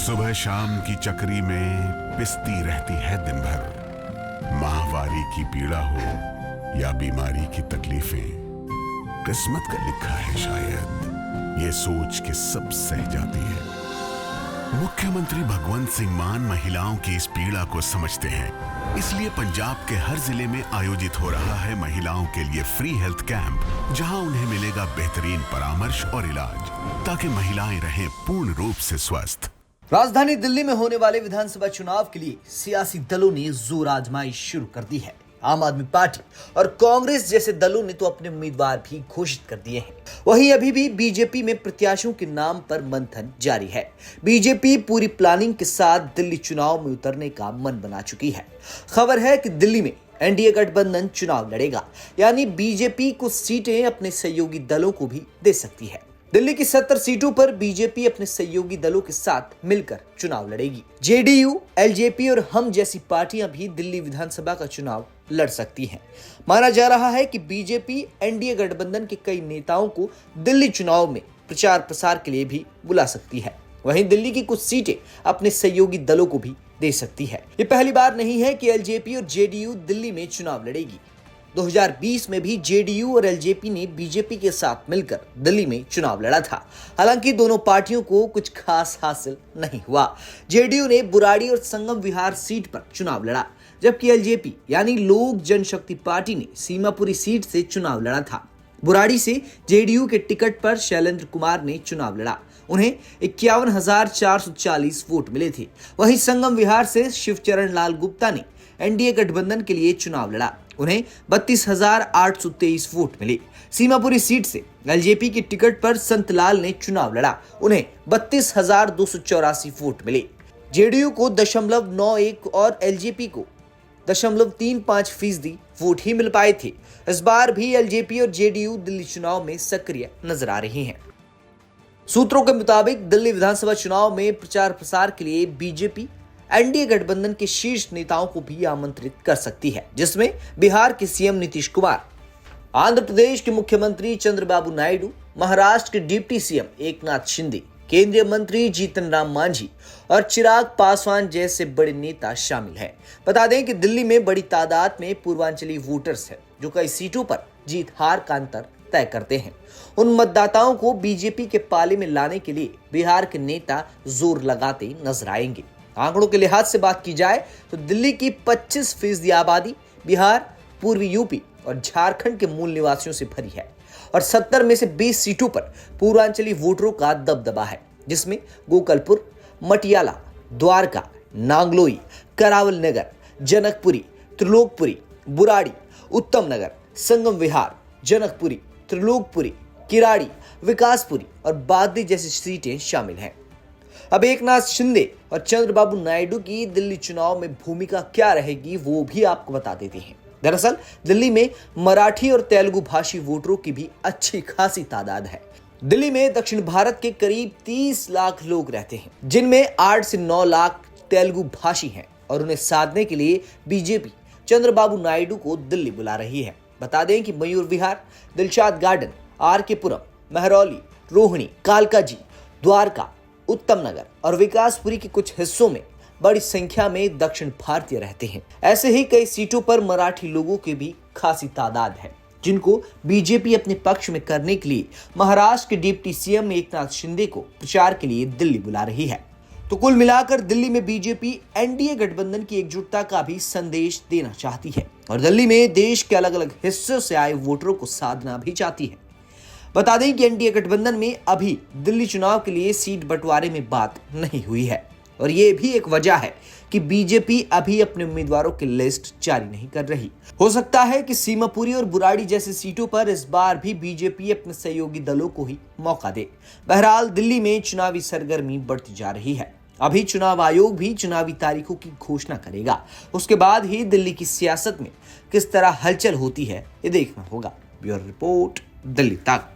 सुबह शाम की चक्री में पिसती रहती है दिन भर। माहवारी की पीड़ा हो या बीमारी की तकलीफें, किस्मत का लिखा है शायद, ये सोच के सब सह जाती है। मुख्यमंत्री भगवंत सिंह मान महिलाओं की इस पीड़ा को समझते हैं, इसलिए पंजाब के हर जिले में आयोजित हो रहा है महिलाओं के लिए फ्री हेल्थ कैंप, जहां उन्हें मिलेगा बेहतरीन परामर्श और इलाज, ताकि महिलाएं रहें पूर्ण रूप से स्वस्थ। राजधानी दिल्ली में होने वाले विधानसभा चुनाव के लिए सियासी दलों ने जोर आजमाइश शुरू कर दी है। आम आदमी पार्टी और कांग्रेस जैसे दलों ने तो अपने उम्मीदवार भी घोषित कर दिए हैं। वहीं अभी भी बीजेपी में प्रत्याशियों के नाम पर मंथन जारी है। बीजेपी पूरी प्लानिंग के साथ दिल्ली चुनाव में उतरने का मन बना चुकी है। खबर है कि दिल्ली में एनडीए गठबंधन चुनाव लड़ेगा, यानी बीजेपी कुछ सीटें अपने सहयोगी दलों को भी दे सकती है। दिल्ली की 70 सीटों पर बीजेपी अपने सहयोगी दलों के साथ मिलकर चुनाव लड़ेगी। जेडीयू, एलजेपी और हम जैसी पार्टियां भी दिल्ली विधानसभा का चुनाव लड़ सकती हैं। माना जा रहा है कि बीजेपी एनडीए गठबंधन के कई नेताओं को दिल्ली चुनाव में प्रचार प्रसार के लिए भी बुला सकती है। वहीं दिल्ली की कुछ सीटें अपने सहयोगी दलों को भी दे सकती है। ये पहली बार नहीं है कि एलजेपी और जेडीयू दिल्ली में चुनाव लड़ेगी। 2020 में भी जेडीयू और एलजेपी ने बीजेपी के साथ मिलकर दिल्ली में चुनाव लड़ा था। हालांकि दोनों पार्टियों को कुछ खास हासिल नहीं हुआ। जेडीयू ने बुराड़ी और संगम विहार सीट पर चुनाव लड़ा, जबकि एलजेपी यानी लोक जनशक्ति पार्टी ने सीमापुरी सीट से चुनाव लड़ा था। बुराड़ी से जेडीयू के टिकट पर शैलेंद्र कुमार ने चुनाव लड़ा, उन्हें 51,440 वोट मिले थे। वहीं संगम विहार से शिवचरण लाल गुप्ता ने एनडीए गठबंधन के लिए चुनाव लड़ा, उन्हें 32,823 वोट मिले। सीमापुरी सीट से एलजेपी की टिकट पर संतलाल ने चुनाव लड़ा, उन्हें 32,284 वोट मिले। जेडीयू को 0.91 और एलजेपी को 0.35% वोट ही मिल पाए थे। इस बार भी एलजेपी और जेडीयू दिल्ली चुनाव में सक्रिय नजर आ रही हैं। सूत्रों के मुताबिक दिल्ली विधानसभा चुनाव में प्रचार प्रसार के लिए बीजेपी एनडीए गठबंधन के शीर्ष नेताओं को भी आमंत्रित कर सकती है, जिसमें बिहार के सीएम नीतीश कुमार, आंध्र प्रदेश के मुख्यमंत्री चंद्रबाबू नायडू, महाराष्ट्र के डिप्टी सीएम एकनाथ शिंदे, केंद्रीय मंत्री जीतन राम मांझी और चिराग पासवान जैसे बड़े नेता शामिल हैं। बता दें कि दिल्ली में बड़ी तादाद में पूर्वांचली वोटर्स हैं, जो कई सीटों पर जीत हार का अंतर तय करते हैं। उन मतदाताओं को बीजेपी के पाले में लाने के लिए बिहार के नेता जोर लगाते नजर आएंगे। आंकड़ों के लिहाज से बात की जाए तो दिल्ली की 25% आबादी बिहार, पूर्वी यूपी और झारखंड के मूल निवासियों से भरी है और 70 में से 20 सीटों पर पूर्वांचली वोटरों का दबदबा है, जिसमें गोकलपुर, मटियाला, द्वारका, नांगलोई, करावल नगर, जनकपुरी, त्रिलोकपुरी, बुराड़ी, उत्तम नगर, संगम विहार, जनकपुरी, त्रिलोकपुरी, किराड़ी, विकासपुरी और बादली जैसी सीटें शामिल हैं। अब एकनाथ शिंदे और चंद्रबाबू नायडू की दिल्ली चुनाव में भूमिका क्या रहेगी, वो भी आपको बता देते हैं। दरअसल दिल्ली में मराठी और तेलुगु भाषी वोटरों की भी अच्छी खासी तादाद है। दिल्ली में दक्षिण भारत के करीब 30 लाख लोग रहते हैं, जिनमें 8 से 9 लाख तेलुगु भाषी हैं और उन्हें साधने के लिए बीजेपी चंद्रबाबू नायडू को दिल्ली बुला रही है। बता दें कि मयूर विहार, दिलशाद गार्डन, आर.के. पुरम, महरौली, रोहिणी, कालकाजी, द्वारका, उत्तम नगर और विकासपुरी के कुछ हिस्सों में बड़ी संख्या में दक्षिण भारतीय रहते हैं। ऐसे ही कई सीटों पर मराठी लोगों की भी खासी तादाद है, जिनको बीजेपी अपने पक्ष में करने के लिए महाराष्ट्र के डिप्टी सीएम एकनाथ शिंदे को प्रचार के लिए दिल्ली बुला रही है। तो कुल मिलाकर दिल्ली में बीजेपी एनडीए गठबंधन की एकजुटता का भी संदेश देना चाहती है और दिल्ली में देश के अलग अलग हिस्सों से आए वोटरों को साधना भी चाहती है। बता दें कि एनडीए गठबंधन में अभी दिल्ली चुनाव के लिए सीट बंटवारे में बात नहीं हुई है और ये भी एक वजह है कि बीजेपी अभी अपने उम्मीदवारों की लिस्ट जारी नहीं कर रही। हो सकता है कि सीमापुरी और बुराड़ी जैसी सीटों पर इस बार भी बीजेपी अपने सहयोगी दलों को ही मौका दे। बहरहाल दिल्ली में चुनावी सरगर्मी बढ़ती जा रही है। अभी चुनाव आयोग भी चुनावी तारीखों की घोषणा करेगा, उसके बाद ही दिल्ली की सियासत में किस तरह हलचल होती है ये देखना होगा। ब्यूरो रिपोर्ट, दिल्ली तक।